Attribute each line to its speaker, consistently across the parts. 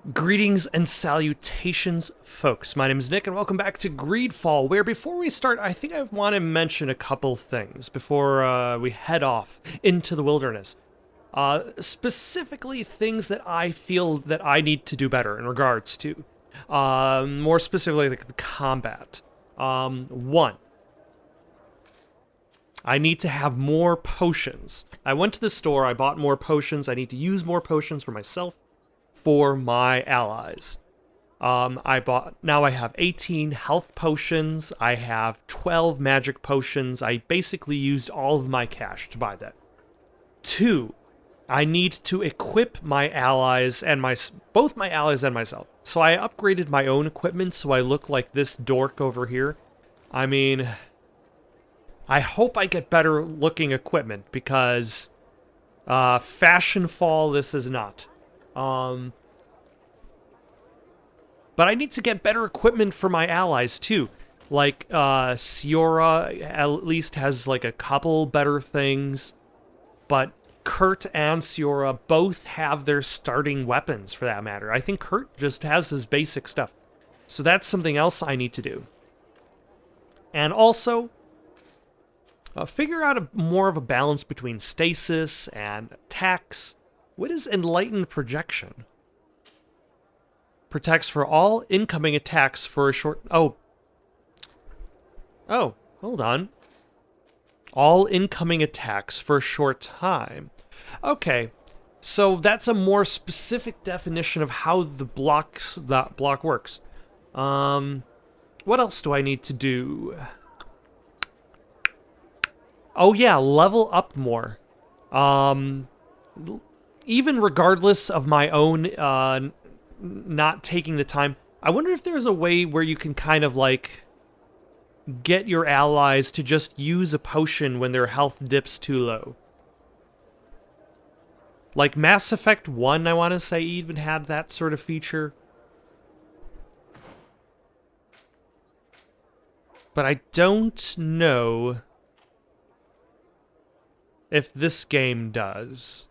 Speaker 1: Greetings and salutations, folks. My name is Nick, and welcome back to GreedFall, where before we start, I think I want to mention a couple things before we head off into the wilderness. Specifically, things that I feel that I need to do better in regards to. More specifically, like the combat. One, I need to have more potions. I went to the store, I bought more potions, I need to use more potions for myself, for my allies. Now I have 18 health potions, I have 12 magic potions. I basically used all of my cash to buy that. 2, I need to equip my allies and both my allies and myself. So I upgraded my own equipment so I look like this dork over here. I mean, I hope I get better looking equipment because fashion fall this is not. But I need to get better equipment for my allies too. Like, Siora at least has like a couple better things, but Kurt and Siora both have their starting weapons for that matter. I think Kurt just has his basic stuff. So that's something else I need to do. And also, figure out more of a balance between stasis and attacks. What is Enlightened Projection? Protects for all incoming attacks for a short... Oh, hold on. All incoming attacks for a short time. Okay, so that's a more specific definition of how that block works. What else do I need to do? Oh yeah, level up more. Even regardless of my own not taking the time, I wonder if there's a way where you can kind of like get your allies to just use a potion when their health dips too low. Like Mass Effect 1, I want to say, even had that sort of feature. But I don't know if this game does.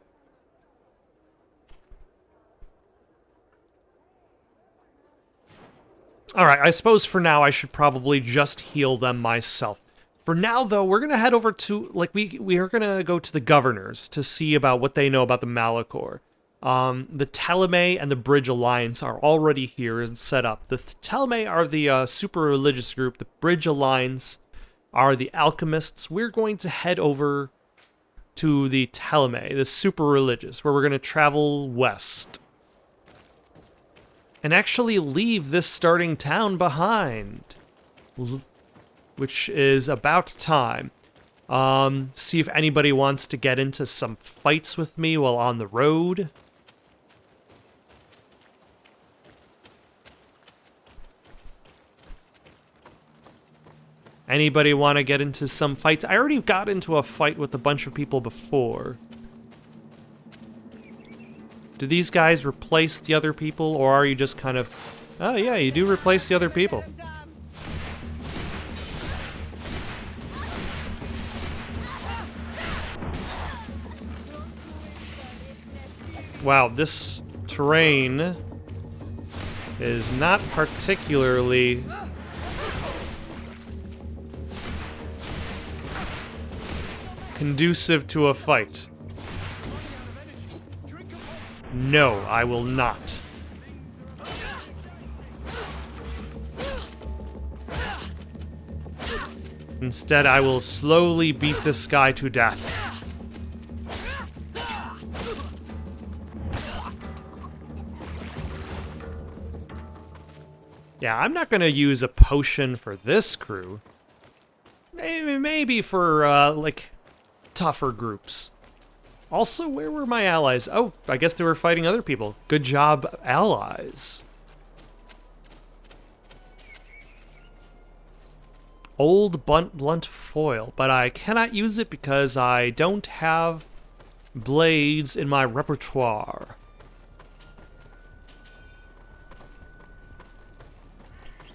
Speaker 1: Alright, I suppose for now I should probably just heal them myself. For now, though, we're gonna head over to, like, we are gonna go to the governors to see about what they know about the Malachor. The Teleme and the Bridge Alliance are already here and set up. The Teleme are the super religious group. The Bridge Alliance are the alchemists. We're going to head over to the Teleme, the super religious, where we're gonna travel west. And actually leave this starting town behind. Which is about time. See if anybody wants to get into some fights with me while on the road. Anybody want to get into some fights? I already got into a fight with a bunch of people before. Do these guys replace the other people, or are you just kind of... Oh yeah, you do replace the other people. Wow, this terrain is not particularly... conducive to a fight. No, I will not. Instead, I will slowly beat this guy to death. Yeah, I'm not gonna use a potion for this crew. Maybe for, like, tougher groups. Also, where were my allies? Oh, I guess they were fighting other people. Good job, allies. Old blunt foil, but I cannot use it because I don't have blades in my repertoire.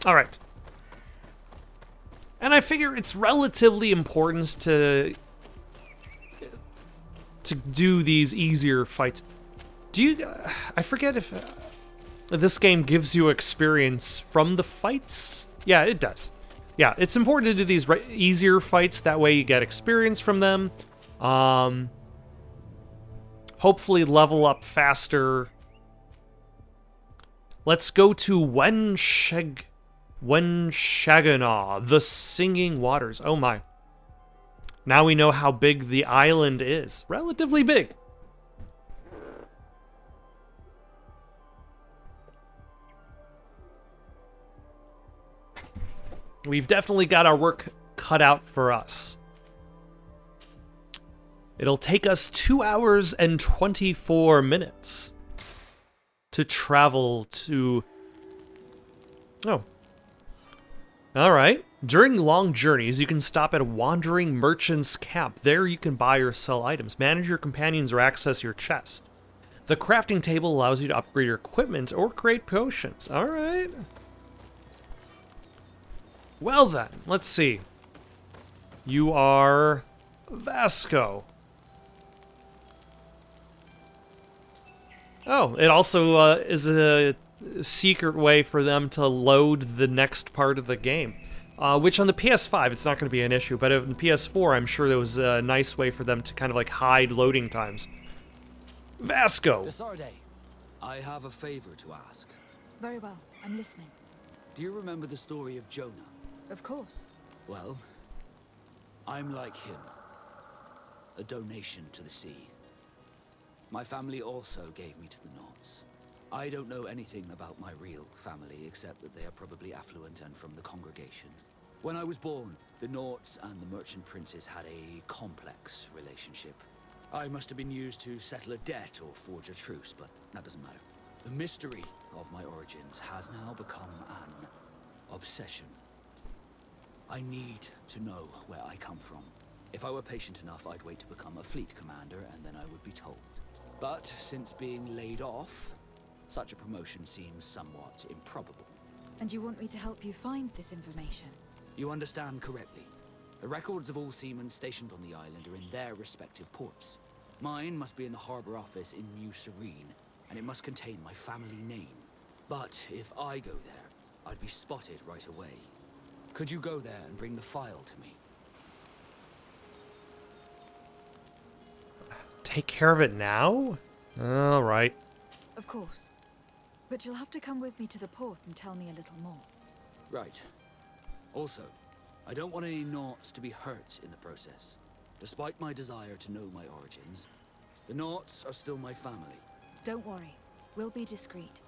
Speaker 1: All right. And I figure it's relatively important to do these easier fights. Do you... I forget if... this game gives you experience from the fights. Yeah, it does. Yeah, it's important to do these easier fights. That way you get experience from them. Hopefully level up faster. Let's go to Wenshagana, the Singing Waters. Oh my. Now we know how big the island is. Relatively big. We've definitely got our work cut out for us. It'll take us 2 hours and 24 minutes to travel to... Oh. Alright. During long journeys, you can stop at a wandering merchant's camp. There you can buy or sell items, manage your companions, or access your chest. The crafting table allows you to upgrade your equipment or create potions. Alright. Well then, let's see. You are Vasco. Oh, it also is a secret way for them to load the next part of the game. Which on the PS5, it's not going to be an issue, but on the PS4, I'm sure there was a nice way for them to kind of like hide loading times. Vasco!
Speaker 2: Desarde, I have a favor to ask.
Speaker 3: Very well, I'm listening.
Speaker 2: Do you remember the story of Jonah?
Speaker 3: Of course.
Speaker 2: Well, I'm like him. A donation to the sea. My family also gave me to the Knots. I don't know anything about my real family, except that they are probably affluent and from the congregation. When I was born, the Knots and the merchant princes had a complex relationship. I must have been used to settle a debt or forge a truce, but that doesn't matter. The mystery of my origins has now become an obsession. I need to know where I come from. If I were patient enough, I'd wait to become a fleet commander, and then I would be told. But since being laid off, such a promotion seems somewhat improbable.
Speaker 3: And you want me to help you find this information?
Speaker 2: You understand correctly. The records of all seamen stationed on the island are in their respective ports. Mine must be in the harbor office in New Serene, and it must contain my family name. But if I go there, I'd be spotted right away. Could you go there and bring the file to me?
Speaker 1: Take care of it now? Alright.
Speaker 3: Of course. But you'll have to come with me to the port and tell me a little more.
Speaker 2: Right. Also, I don't want any Knots to be hurt in the process. Despite my desire to know my origins, the Knots are still my family.
Speaker 3: Don't worry. We'll be discreet.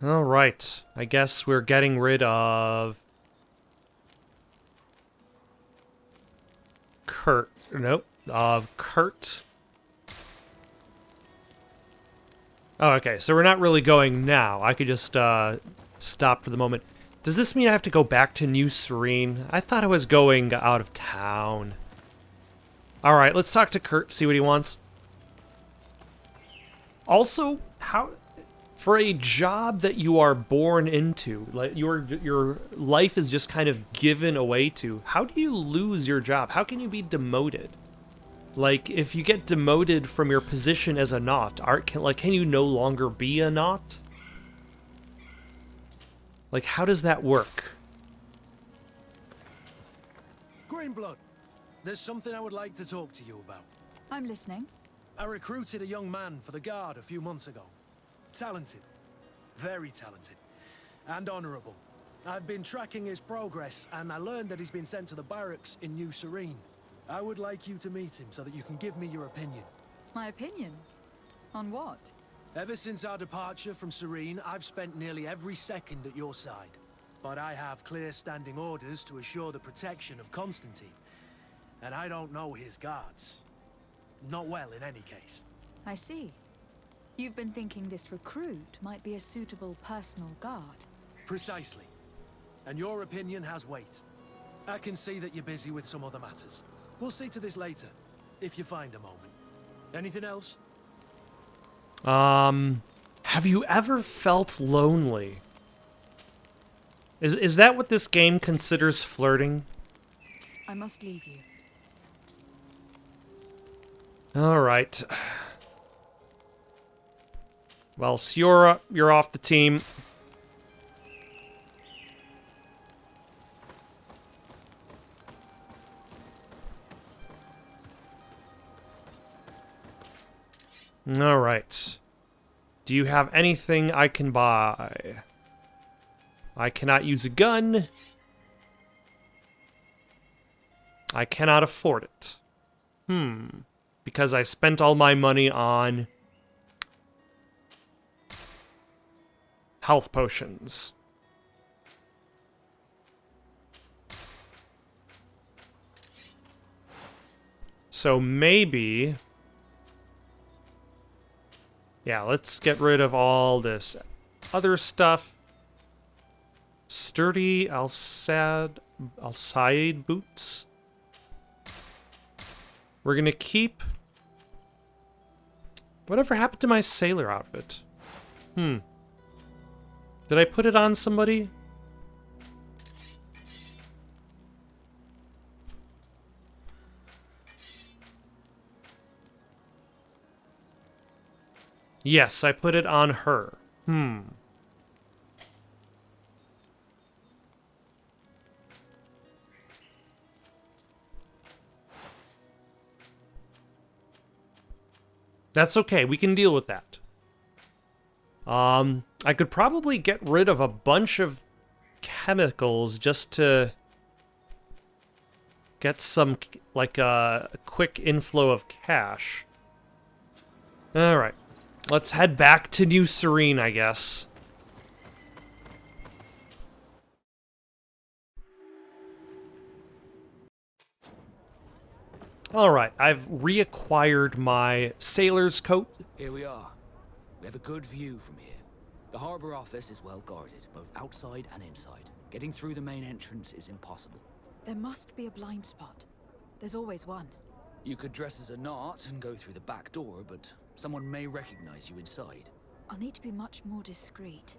Speaker 1: Alright. I guess we're getting rid of... Kurt. Nope. Of Kurt. Oh, okay. So we're not really going now. I could just stop for the moment. Does this mean I have to go back to New Serene? I thought I was going out of town. Alright, let's talk to Kurt, see what he wants. Also, how... For a job that you are born into, like your life is just kind of given away to, how do you lose your job? How can you be demoted? Like, if you get demoted from your position as a Knot, can you no longer be a Knot? Like, how does that work?
Speaker 4: Greenblood, there's something I would like to talk to you about.
Speaker 3: I'm listening.
Speaker 4: I recruited a young man for the guard a few months ago. Talented. Very talented. And honorable. I've been tracking his progress, and I learned that he's been sent to the barracks in New Serene. I would like you to meet him so that you can give me your opinion.
Speaker 3: My opinion? On what?
Speaker 4: Ever since our departure from Serene, I've spent nearly every second at your side. But I have clear standing orders to assure the protection of Constantine. And I don't know his guards. Not well, in any case.
Speaker 3: I see. You've been thinking this recruit might be a suitable personal guard.
Speaker 4: Precisely. And your opinion has weight. I can see that you're busy with some other matters. We'll see to this later, if you find a moment. Anything else?
Speaker 1: Have you ever felt lonely? Is that what this game considers flirting?
Speaker 3: I must leave you.
Speaker 1: Alright. Well, Siora, you're off the team. Alright. Do you have anything I can buy? I cannot use a gun. I cannot afford it. Because I spent all my money on health potions. So maybe... Yeah, let's get rid of all this other stuff. Sturdy Alsaid boots. We're gonna keep... Whatever happened to my sailor outfit? Did I put it on somebody? Yes, I put it on her. That's okay, we can deal with that. I could probably get rid of a bunch of chemicals just to get some, like, a quick inflow of cash. Alright, let's head back to New Serene, I guess. Alright, I've reacquired my sailor's coat.
Speaker 2: Here we are. We have a good view from here. The harbor office is well guarded, both outside and inside. Getting through the main entrance is impossible.
Speaker 3: There must be a blind spot. There's always one.
Speaker 2: You could dress as a knot and go through the back door, but someone may recognize you inside.
Speaker 3: I'll need to be much more discreet.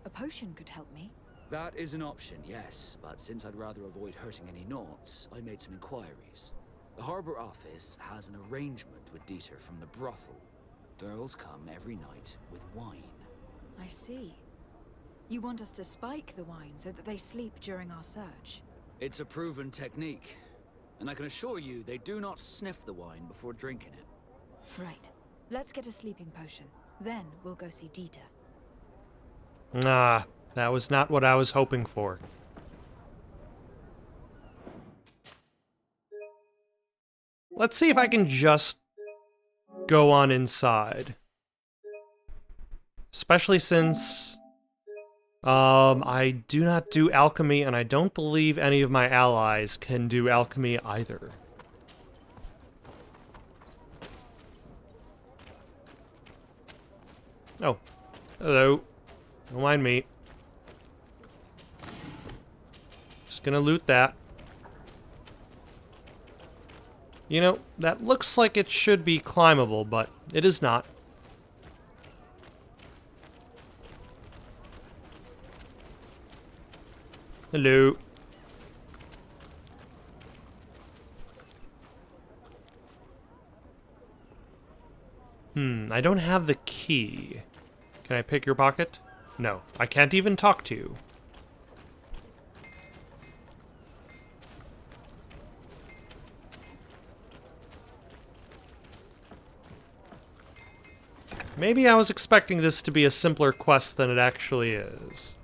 Speaker 3: A potion could help me.
Speaker 2: That is an option, yes, but since I'd rather avoid hurting any knots, I made some inquiries. The harbor office has an arrangement with Dieter from the brothel. Girls come every night with wine.
Speaker 3: I see. You want us to spike the wine so that they sleep during our search?
Speaker 2: It's a proven technique, and I can assure you they do not sniff the wine before drinking it.
Speaker 3: Right. Let's get a sleeping potion. Then we'll go see Dieter.
Speaker 1: Ah, that was not what I was hoping for. Let's see if I can just go on inside. Especially since I do not do alchemy, and I don't believe any of my allies can do alchemy either. Oh, hello. Don't mind me. Just gonna loot that. You know, that looks like it should be climbable, but it is not. Hello. I don't have the key. Can I pick your pocket? No, I can't even talk to you. Maybe I was expecting this to be a simpler quest than it actually is.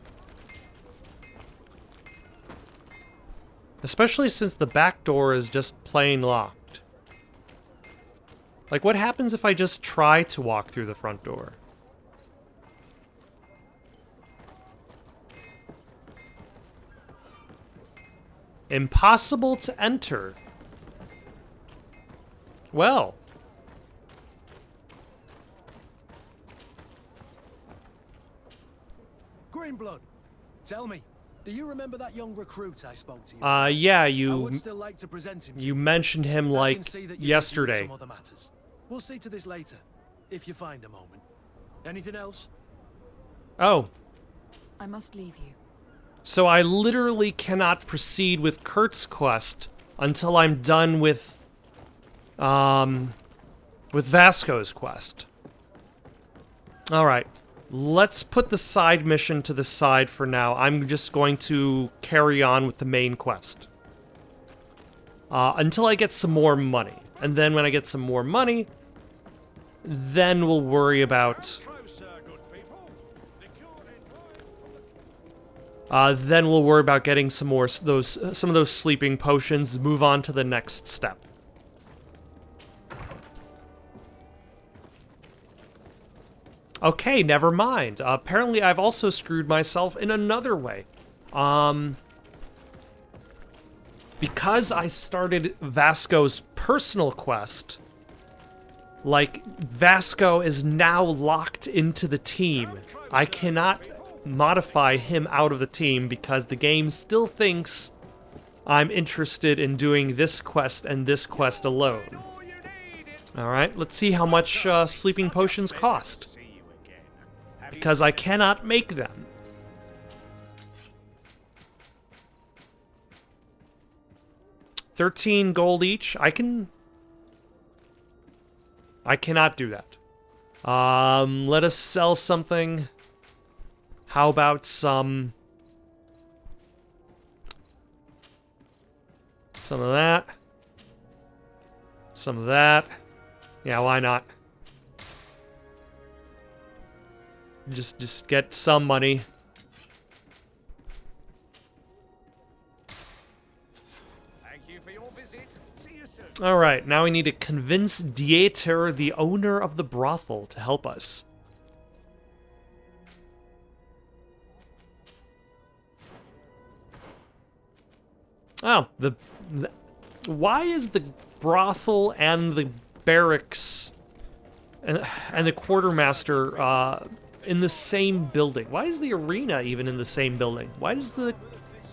Speaker 1: Especially since the back door is just plain locked. Like, what happens if I just try to walk through the front door? Impossible to enter. Well.
Speaker 4: Greenblood, tell me, do you remember that young recruit I spoke to you?
Speaker 1: Yeah,
Speaker 4: I would still like to present him to
Speaker 1: you mentioned him
Speaker 4: I
Speaker 1: like
Speaker 4: can see that you've
Speaker 1: yesterday.
Speaker 4: reviewed some other matters. We'll see to this later, if you find a moment. Anything else?
Speaker 1: Oh,
Speaker 3: I must leave you.
Speaker 1: so I literally cannot proceed with Kurt's quest until I'm done with Vasco's quest. Alright. Let's put the side mission to the side for now. I'm just going to carry on with the main quest. Until I get some more money. And then when I get some more money, then we'll worry about... then we'll worry about getting some more some of those sleeping potions, move on to the next step. Okay, never mind. Apparently I've also screwed myself in another way. Because I started Vasco's personal quest, like, Vasco is now locked into the team. I cannot modify him out of the team because the game still thinks I'm interested in doing this quest and this quest alone. Alright, let's see how much sleeping potions cost. Because I cannot make them. $13 gold each. I cannot do that. Let us sell something. How about some of that? Some of that. Yeah, why not? Just get some money.
Speaker 5: Thank you for your visit. See you soon.
Speaker 1: All right, now we need to convince Dieter, the owner of the brothel, to help us. Oh, why is the brothel and the barracks and the quartermaster in the same building? Why is the arena even in the same building? Why does the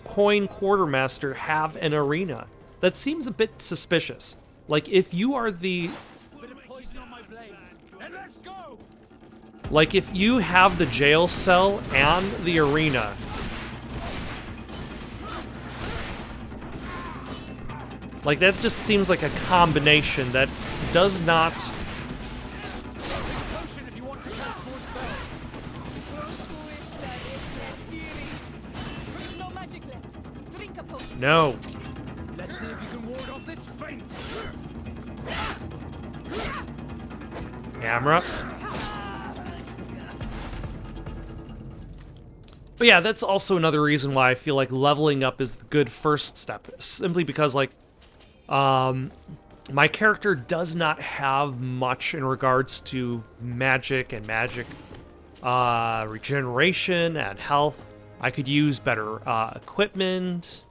Speaker 1: coin quartermaster have an arena? That seems a bit suspicious. Like, if you are the... Like, if you have the jail cell and the arena... Like, that just seems like a combination that does not... No.
Speaker 5: Let's see if you can ward off this feint.
Speaker 1: Camera. But yeah, that's also another reason why I feel like leveling up is the good first step. Simply because, like, my character does not have much in regards to magic and regeneration and health. I could use better equipment,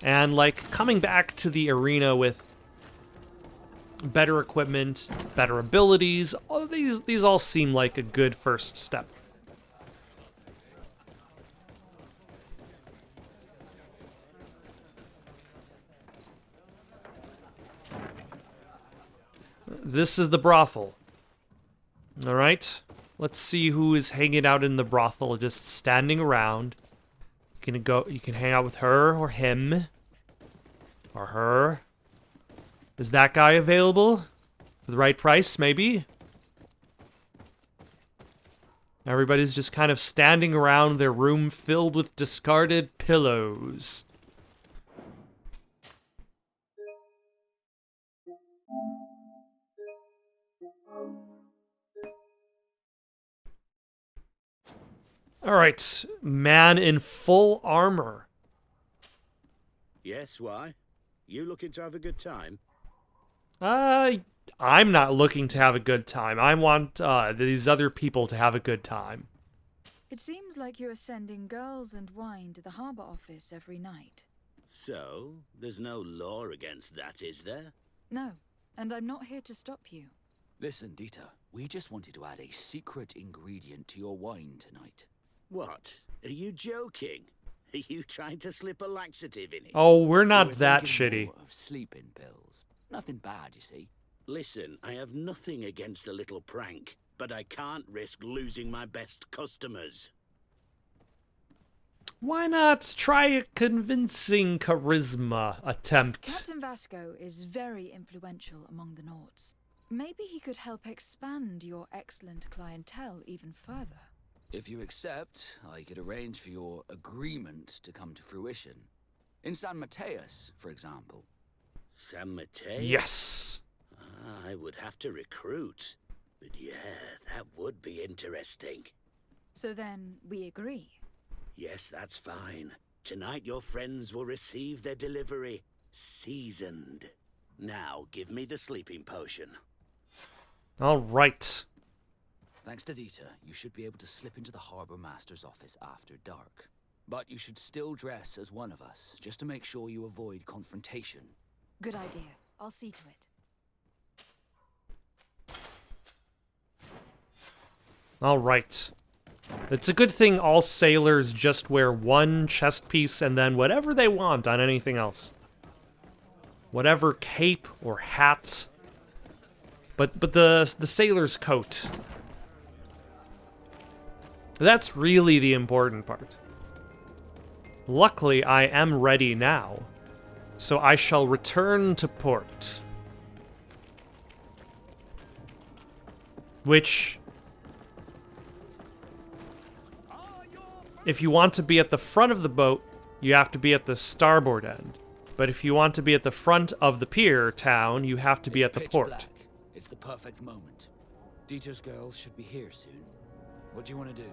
Speaker 1: and like coming back to the arena with better equipment, better abilities. All of these all seem like a good first step. This is the brothel. All right. Let's see who is hanging out in the brothel, just standing around. You can hang out with her or him. Or her. Is that guy available? For the right price, maybe? Everybody's just kind of standing around their room filled with discarded pillows. Alright, man in full armor.
Speaker 6: Yes, why? You looking to have a good time?
Speaker 1: I'm not looking to have a good time. I want these other people to have a good time.
Speaker 3: It seems like you are sending girls and wine to the harbor office every night.
Speaker 6: So, there's no law against that, is there?
Speaker 3: No, and I'm not here to stop you.
Speaker 2: Listen, Dieter, we just wanted to add a secret ingredient to your wine tonight.
Speaker 6: What? Are you joking? Are you trying to slip a laxative in it?
Speaker 1: Oh, we're
Speaker 2: We
Speaker 1: not
Speaker 2: were
Speaker 1: that
Speaker 2: thinking
Speaker 1: shitty.
Speaker 2: more of sleeping pills. Nothing bad, you see.
Speaker 6: Listen, I have nothing against a little prank, but I can't risk losing my best customers.
Speaker 1: Why not try a convincing charisma attempt?
Speaker 3: Captain Vasco is very influential among the Nords. Maybe he could help expand your excellent clientele even further.
Speaker 2: If you accept, I could arrange for your agreement to come to fruition. In San Mateus, for example.
Speaker 6: San Mateo?
Speaker 1: Yes.
Speaker 6: I would have to recruit. But yeah, that would be interesting.
Speaker 3: So then, we agree.
Speaker 6: Yes, that's fine. Tonight your friends will receive their delivery. Seasoned. Now, give me the sleeping potion.
Speaker 1: All right.
Speaker 2: Thanks to Dita, you should be able to slip into the Harbor Master's office after dark. But you should still dress as one of us, just to make sure you avoid confrontation.
Speaker 3: Good idea. I'll see to it.
Speaker 1: All right. It's a good thing all sailors just wear one chest piece and then whatever they want on anything else. Whatever cape or hat. But the sailor's coat. That's really the important part. Luckily, I am ready now. So I shall return to port. Which, if you want to be at the front of the boat, you have to be at the starboard end. But if you want to be at the front of the pier town, you have to be at the
Speaker 2: pitch
Speaker 1: port.
Speaker 2: black. It's the perfect moment. Dieter's girls should be here soon. What do you want to do?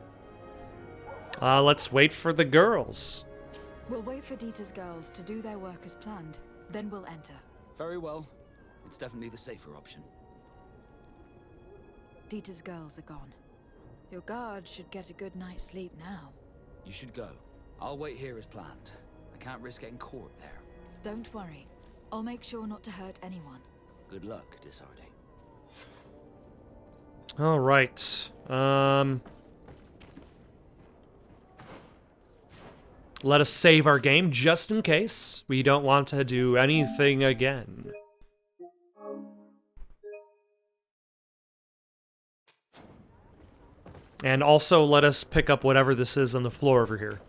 Speaker 1: Let's wait for the girls.
Speaker 3: We'll wait for Dieter's girls to do their work as planned. Then we'll enter.
Speaker 2: Very well. It's definitely the safer option.
Speaker 3: Dieter's girls are gone. Your guard should get a good night's sleep now.
Speaker 2: You should go. I'll wait here as planned. I can't risk getting caught there.
Speaker 3: Don't worry. I'll make sure not to hurt anyone.
Speaker 2: Good luck, Disarde.
Speaker 1: All right. Let us save our game just in case we don't want to do anything again. And also let us pick up whatever this is on the floor over here.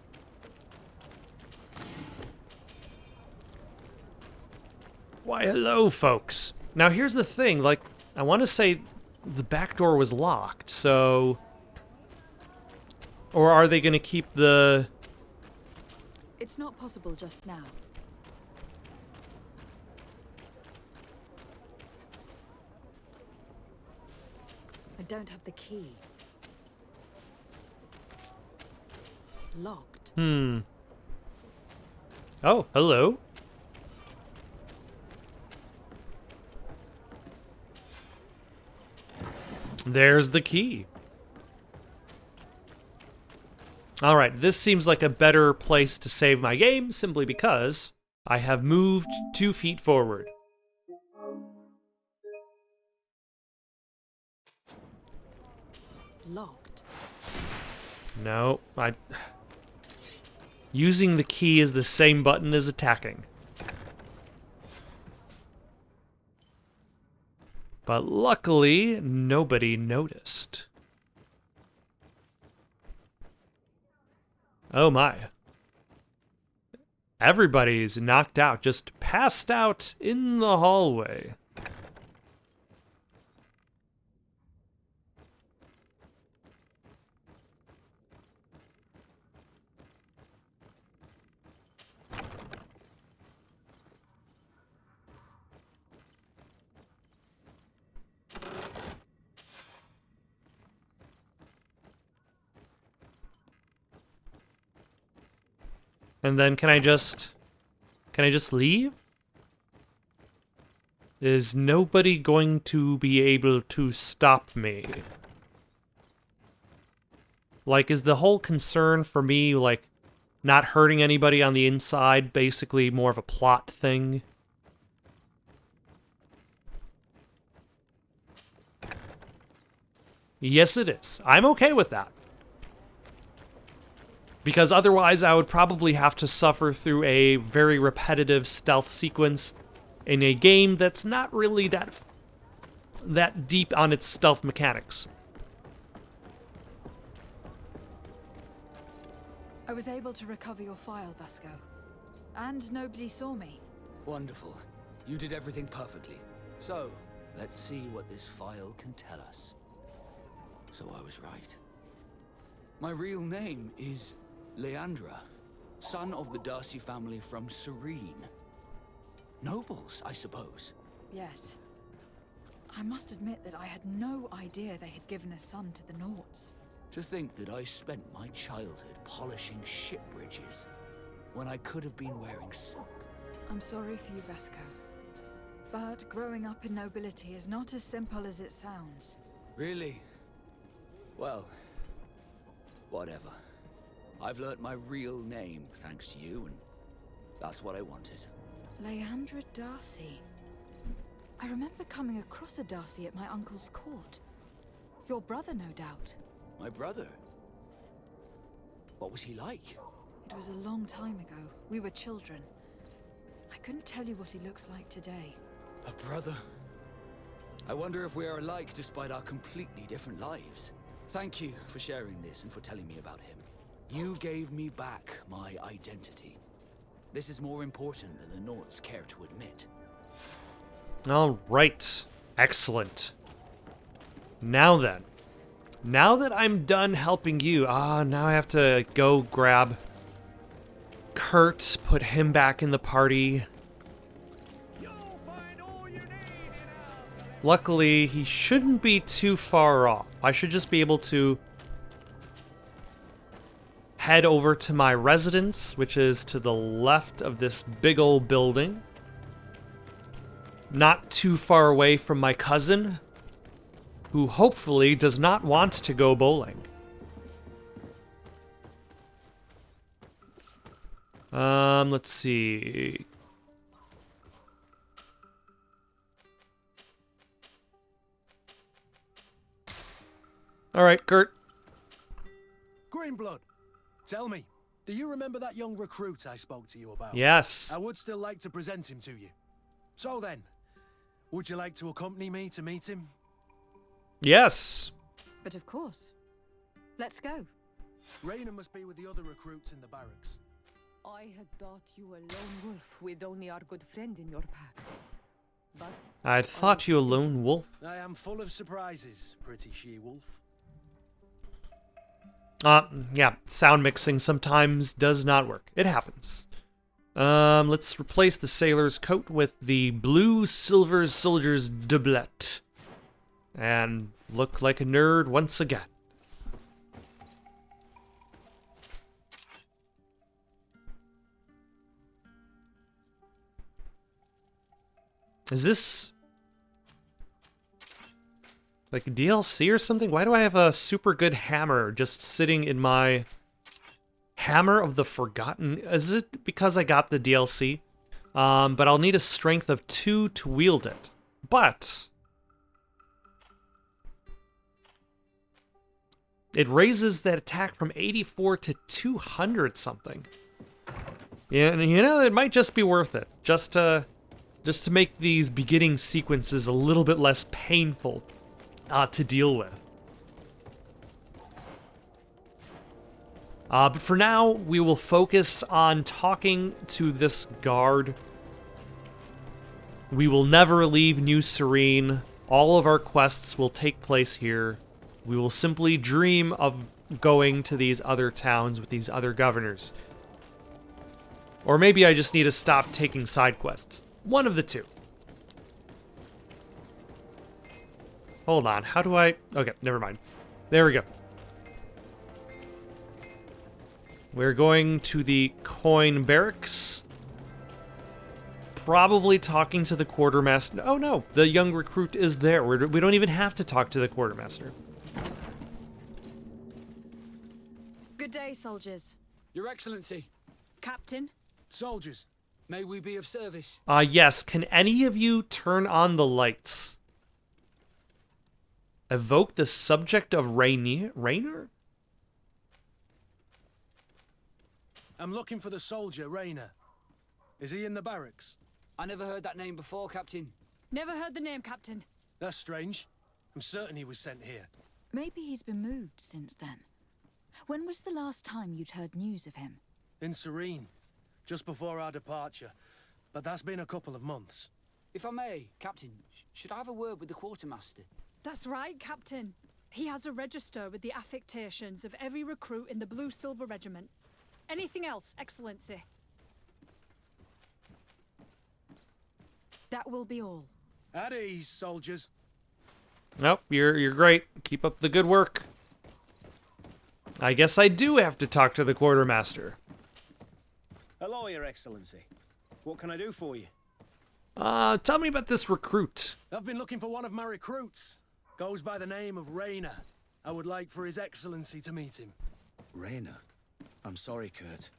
Speaker 1: Why, hello, folks. Now, here's the thing, like, I want to say the back door was locked, so... Or are they going to keep the...
Speaker 3: It's not possible just now. I don't have the key. Locked.
Speaker 1: Oh, hello. There's the key. Alright, this seems like a better place to save my game, simply because I have moved 2 feet forward.
Speaker 3: Locked.
Speaker 1: No, using the key is the same button as attacking. But luckily, nobody noticed. Oh my. Everybody's knocked out, just passed out in the hallway. And then can I just leave? Is nobody going to be able to stop me? Like, is the whole concern for me, like, not hurting anybody on the inside basically more of a plot thing? Yes, it is. I'm okay with that. Because otherwise I would probably have to suffer through a very repetitive stealth sequence in a game that's not really that deep on its stealth mechanics.
Speaker 3: I was able to recover your file, Vasco. And nobody saw me.
Speaker 2: Wonderful. You did everything perfectly. So, Let's see what this file can tell us. So I was right. My real name is Leandra, son of the Darcy family from Serene. Nobles, I suppose.
Speaker 3: Yes. I must admit that I had no idea they had given a son to the Nauts.
Speaker 2: To think that I spent my childhood polishing ship bridges when I could have been wearing silk.
Speaker 3: I'm sorry for you, Vasco. But growing up in nobility is not as simple as it sounds.
Speaker 2: Really? Well, whatever. I've learnt my real name thanks to you, and that's what I wanted.
Speaker 3: Leandra Darcy. I remember coming across a Darcy at my uncle's court. Your brother, no doubt.
Speaker 2: My brother? What was he like?
Speaker 3: It was a long time ago. We were children. I couldn't tell you what he looks like today.
Speaker 2: A brother? I wonder if we are alike despite our completely different lives. Thank you for sharing this and for telling me about him. You gave me back my identity. This is more important than the Nauts care to admit.
Speaker 1: All right. Excellent. Now then. Now that I'm done helping you, now I have to go grab Kurt, put him back in the party. Luckily, he shouldn't be too far off. I should just be able to head over to my residence, which is to the left of this big old building. Not too far away from my cousin, who hopefully does not want to go bowling. Let's see. All right, Kurt.
Speaker 4: Greenblood, tell me, do you remember that young recruit I spoke to you about?
Speaker 1: Yes.
Speaker 4: I would still like to present him to you. So then, would you like to accompany me to meet him?
Speaker 1: Yes.
Speaker 3: But of course. Let's go.
Speaker 4: Raina must be with the other recruits in the barracks.
Speaker 7: I had thought you a lone wolf with only our good friend in your pack. But
Speaker 1: I thought you a lone wolf.
Speaker 4: I am full of surprises, pretty she-wolf.
Speaker 1: Yeah, sound mixing sometimes does not work. It happens. Let's replace the sailor's coat with the blue silver soldier's doublet. And look like a nerd once again. Is this like a DLC or something? Why do I have a super good hammer just sitting in my Hammer of the Forgotten? Is it because I got the DLC? But I'll need a strength of 2 to wield it. But it raises that attack from 84 to 200 something. Yeah, and you know, it might just be worth it. Just to make these beginning sequences a little bit less painful to deal with. But for now, we will focus on talking to this guard. We will never leave New Serene. All of our quests will take place here. We will simply dream of going to these other towns with these other governors. Or maybe I just need to stop taking side quests. One of the two. Hold on, how do I... Okay, never mind. There we go. We're going to the coin barracks. Probably talking to the quartermaster. Oh no, the young recruit is there. We don't even have to talk to the quartermaster.
Speaker 3: Good day, soldiers.
Speaker 2: Your Excellency,
Speaker 3: Captain?
Speaker 4: Soldiers,
Speaker 2: may we be of service?
Speaker 1: Yes, can any of you turn on the lights? Evoke the subject of Rainer?
Speaker 4: I'm looking for the soldier, Raina. Is he in the barracks?
Speaker 2: I never heard that name before, Captain.
Speaker 7: never heard the name, Captain.
Speaker 4: That's strange. I'm certain he was sent here.
Speaker 3: Maybe he's been moved since then. When was the last time you'd heard news of him?
Speaker 4: In Serene, just before our departure. But that's been a couple of months.
Speaker 2: If I may, Captain, should I have a word with the quartermaster?
Speaker 8: That's right, Captain. He has a register with the affectations of every recruit in the Blue Silver Regiment. Anything else, Excellency?
Speaker 3: That will be all.
Speaker 4: At ease, soldiers.
Speaker 1: Nope, you're great. Keep up the good work. I guess I do have to talk to the quartermaster.
Speaker 9: Hello, Your Excellency. What can I do for you?
Speaker 1: Tell me about this recruit.
Speaker 4: I've been looking for one of my recruits. Goes by the name of Rayner. I would like for His Excellency to meet him.
Speaker 10: Rayner? I'm sorry, Kurt.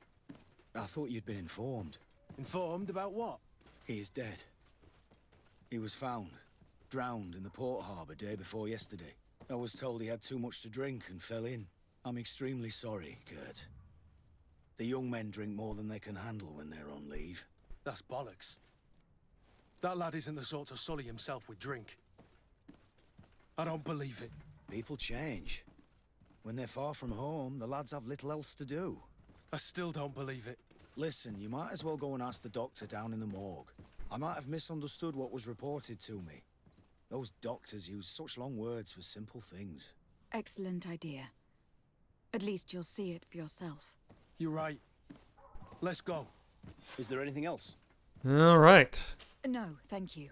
Speaker 10: I thought you'd been informed.
Speaker 4: Informed about what?
Speaker 10: He is dead. He was found, drowned in the port harbour day before yesterday. I was told he had too much to drink and fell in. I'm extremely sorry, Kurt. The young men drink more than they can handle when they're on leave.
Speaker 4: That's bollocks. That lad isn't the sort to sully himself with drink. I don't believe it.
Speaker 10: People change. When they're far from home, the lads have little else to do.
Speaker 4: I still don't believe it.
Speaker 10: Listen, you might as well go and ask the doctor down in the morgue. I might have misunderstood what was reported to me. Those doctors use such long words for simple things.
Speaker 3: Excellent idea. At least you'll see it for yourself.
Speaker 4: You're right. Let's go.
Speaker 9: Is there anything else?
Speaker 1: All right.
Speaker 3: No, thank you.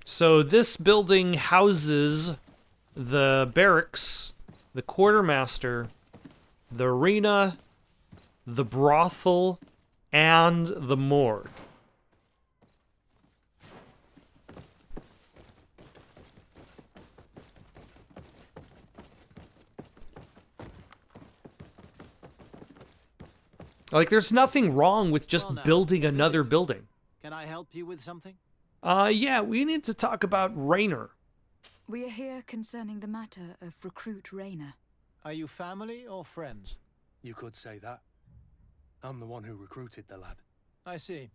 Speaker 1: So this building houses the barracks, the quartermaster, the arena, the brothel, and the morgue. Like, there's nothing wrong with just
Speaker 11: Well, now,
Speaker 1: building another
Speaker 11: visit.
Speaker 1: building.
Speaker 11: Can I help you with something?
Speaker 1: Yeah, we need to talk about Rayner.
Speaker 3: We are here concerning the matter of recruit Rayner.
Speaker 11: Are you family or friends?
Speaker 4: You could say that. I'm the one who recruited the lad.
Speaker 11: I see.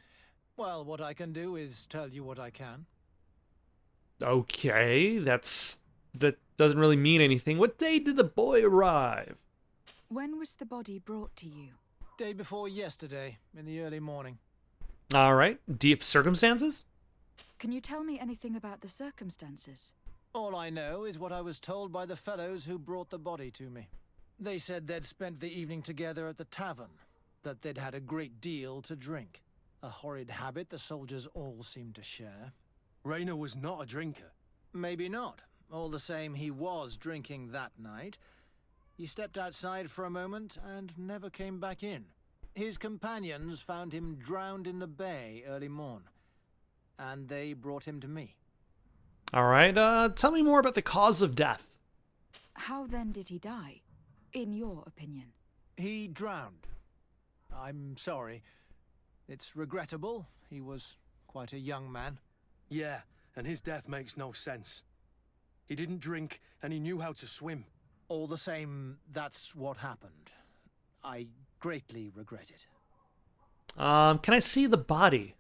Speaker 11: Well, what I can do is tell you what I can.
Speaker 1: Okay, that doesn't really mean anything. What day did the boy arrive?
Speaker 3: When was the body brought to you?
Speaker 11: Day before yesterday, in the early morning.
Speaker 1: All right. Deep circumstances?
Speaker 3: Can you tell me anything about the circumstances?
Speaker 11: All I know is what I was told by the fellows who brought the body to me. They said they'd spent the evening together at the tavern, that they'd had a great deal to drink. A horrid habit the soldiers all seemed to share.
Speaker 4: Rayner was not a drinker.
Speaker 11: Maybe not. All the same, he was drinking that night. He stepped outside for a moment and never came back in. His companions found him drowned in the bay early morn, and they brought him to me.
Speaker 1: All right, tell me more about the cause of death.
Speaker 3: How then did he die, in your opinion?
Speaker 11: He drowned. I'm sorry. It's regrettable. He was quite a young man.
Speaker 4: Yeah, and his death makes no sense. He didn't drink, and he knew how to swim.
Speaker 11: All the same, that's what happened. I greatly regret it.
Speaker 1: Can I see the body?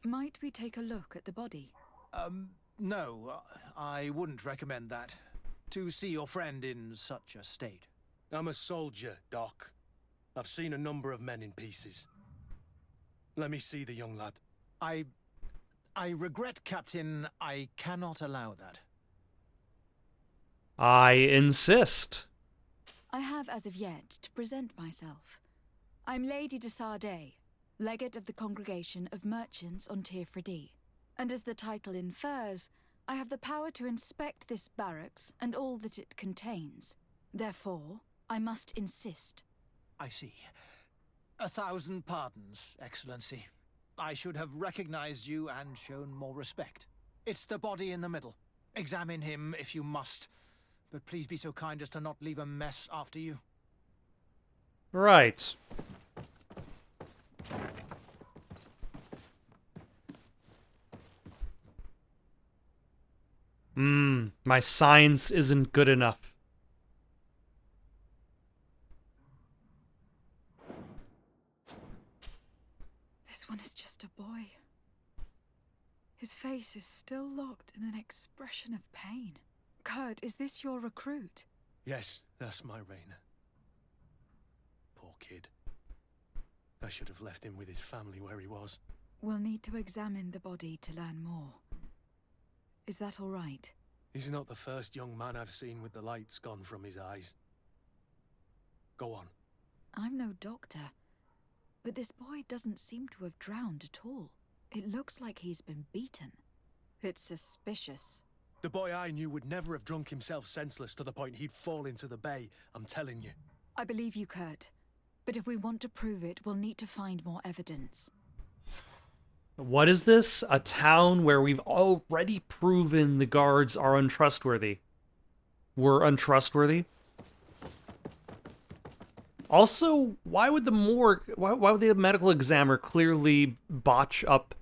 Speaker 3: Might we take a look at the body?
Speaker 11: No, I wouldn't recommend that. To see your friend in such a state.
Speaker 4: I'm a soldier, Doc. I've seen a number of men in pieces. Let me see the young lad.
Speaker 11: I regret, Captain. I cannot allow that.
Speaker 1: I insist.
Speaker 3: I have as of yet to present myself. I'm Lady de Sardet, legate of the Congregation of Merchants on Tirfredi. And as the title infers, I have the power to inspect this barracks and all that it contains. Therefore, I must insist.
Speaker 11: I see. 1,000 pardons, Excellency. I should have recognized you and shown more respect. It's the body in the middle. Examine him if you must, but please be so kind as to not leave a mess after you.
Speaker 1: Right. My science isn't good enough.
Speaker 3: This one is just a boy. His face is still locked in an expression of pain. Kurt, is this your recruit?
Speaker 4: Yes, that's my Rayner. Poor kid. I should have left him with his family where he was.
Speaker 3: We'll need to examine the body to learn more. Is that all right?
Speaker 4: He's not the first young man I've seen with the lights gone from his eyes. Go on.
Speaker 3: I'm no doctor, but this boy doesn't seem to have drowned at all. It looks like he's been beaten. It's suspicious.
Speaker 4: The boy I knew would never have drunk himself senseless to the point he'd fall into the bay, I'm telling you.
Speaker 3: I believe you, Kurt. But if we want to prove it, we'll need to find more evidence.
Speaker 1: What is this? A town where we've already proven the guards are untrustworthy. We're untrustworthy? Also, why would the morgue, why would the medical examiner clearly botch up?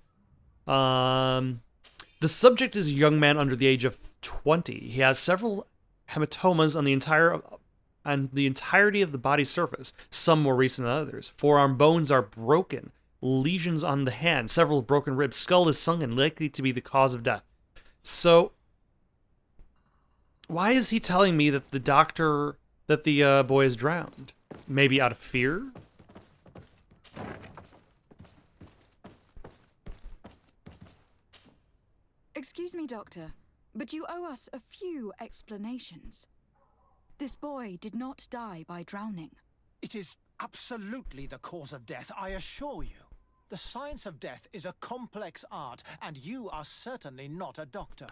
Speaker 1: The subject is a young man under the age of 20. He has several hematomas on the entirety of the body's surface, some more recent than others. Forearm bones are broken, lesions on the hand, several broken ribs, skull is sunken, likely to be the cause of death. So, why is he telling me that the boy is drowned? Maybe out of fear?
Speaker 3: Excuse me, Doctor, but you owe us a few explanations. This boy did not die by drowning.
Speaker 11: It is absolutely the cause of death, I assure you. The science of death is a complex art, and you are certainly not a doctor.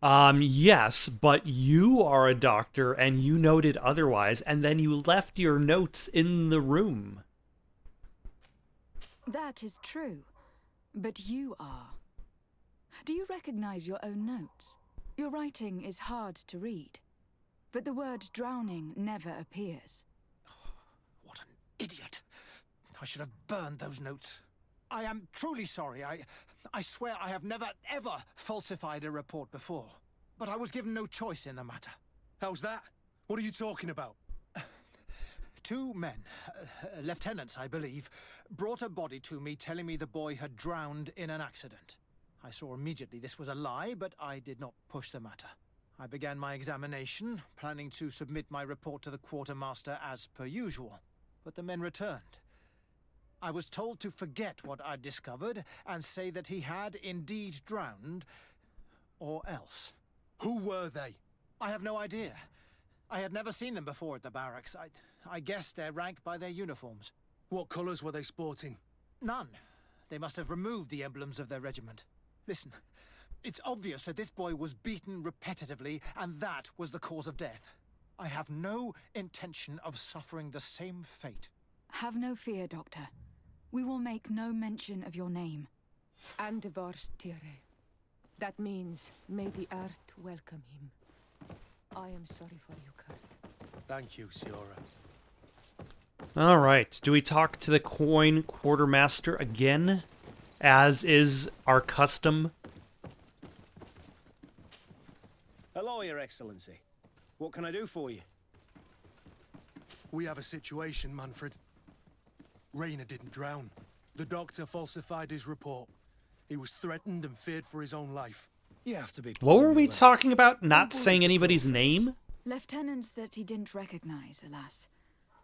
Speaker 1: Yes, but you are a doctor, and you noted otherwise, and then you left your notes in the room.
Speaker 3: That is true, but you are. Do you recognize your own notes? Your writing is hard to read, but the word drowning never appears.
Speaker 11: What an idiot. I should have burned those notes. I am truly sorry. I swear I have never, ever falsified a report before. But I was given no choice in the matter.
Speaker 4: How's that? What are you talking about?
Speaker 11: Two men, lieutenants I believe, brought a body to me telling me the boy had drowned in an accident. I saw immediately this was a lie, but I did not push the matter. I began my examination, planning to submit my report to the quartermaster as per usual. But the men returned. I was told to forget what I'd discovered and say that he had indeed drowned, or else.
Speaker 4: Who were they?
Speaker 11: I have no idea. I had never seen them before at the barracks. I guessed their rank by their uniforms.
Speaker 4: What colours were they sporting?
Speaker 11: None. They must have removed the emblems of their regiment. Listen, it's obvious that this boy was beaten repetitively, and that was the cause of death. I have no intention of suffering the same fate.
Speaker 3: Have no fear, Doctor. We will make no mention of your name.
Speaker 7: Andevars Tire. That means, may the earth welcome him. I am sorry for you, Kurt.
Speaker 4: Thank you, Siora.
Speaker 1: Alright, do we talk to the coin quartermaster again? As is our custom?
Speaker 9: Hello, Your Excellency. What can I do for you?
Speaker 4: We have a situation, Manfred. Rainer didn't drown. The doctor falsified his report. He was threatened and feared for his own life.
Speaker 10: You have to be.
Speaker 1: What were we talking about? Not saying anybody's name?
Speaker 3: Lieutenants that he didn't recognize, alas,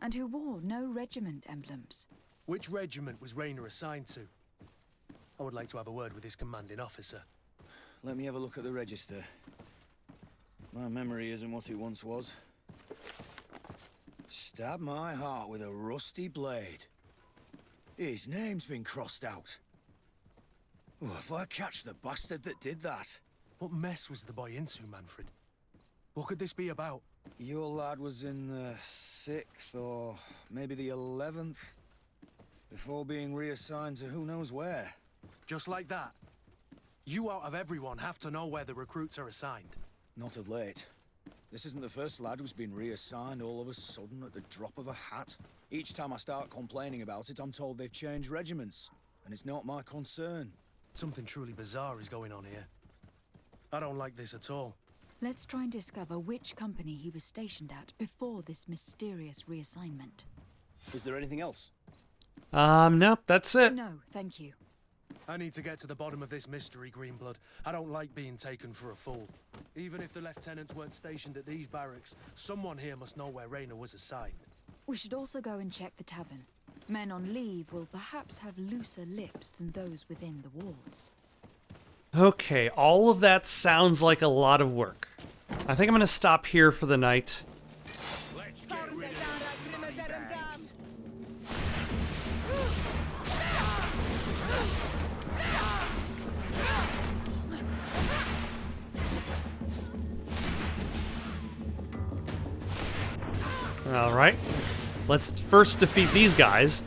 Speaker 3: and who wore no regiment emblems.
Speaker 4: Which regiment was Rainer assigned to? I would like to have a word with his commanding officer.
Speaker 10: Let me have a look at the register. My memory isn't what it once was. Stab my heart with a rusty blade. His name's been crossed out. Oh, if I catch the bastard that did that.
Speaker 4: What mess was the boy into, Manfred? What could this be about?
Speaker 10: Your lad was in the 6th or maybe the 11th, before being reassigned to who knows where.
Speaker 4: Just like that? You out of everyone have to know where the recruits are assigned.
Speaker 10: Not of late. This isn't the first lad who's been reassigned all of a sudden at the drop of a hat. Each time I start complaining about it, I'm told they've changed regiments, and it's not my concern.
Speaker 4: Something truly bizarre is going on here. I don't like this at all.
Speaker 3: Let's try and discover which company he was stationed at before this mysterious reassignment.
Speaker 9: Is there anything else?
Speaker 1: No, that's it.
Speaker 3: No, thank you.
Speaker 4: I need to get to the bottom of this mystery, Greenblood. I don't like being taken for a fool. Even if the lieutenants weren't stationed at these barracks, someone here must know where Rainer was assigned.
Speaker 3: We should also go and check the tavern. Men on leave will perhaps have looser lips than those within the walls.
Speaker 1: Okay, all of that sounds like a lot of work. I think I'm gonna stop here for the night.
Speaker 6: Let's get rid of bags.
Speaker 1: Alright. Let's first defeat these guys.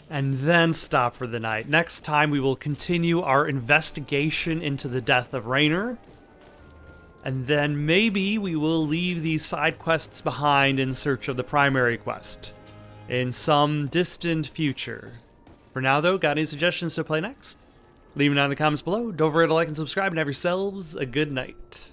Speaker 1: And then stop for the night. Next time we will continue our investigation into the death of Raynor. And then maybe we will leave these side quests behind in search of the primary quest in some distant future. For now though, got any suggestions to play next? Leave them down in the comments below. Don't forget to like and subscribe and have yourselves a good night.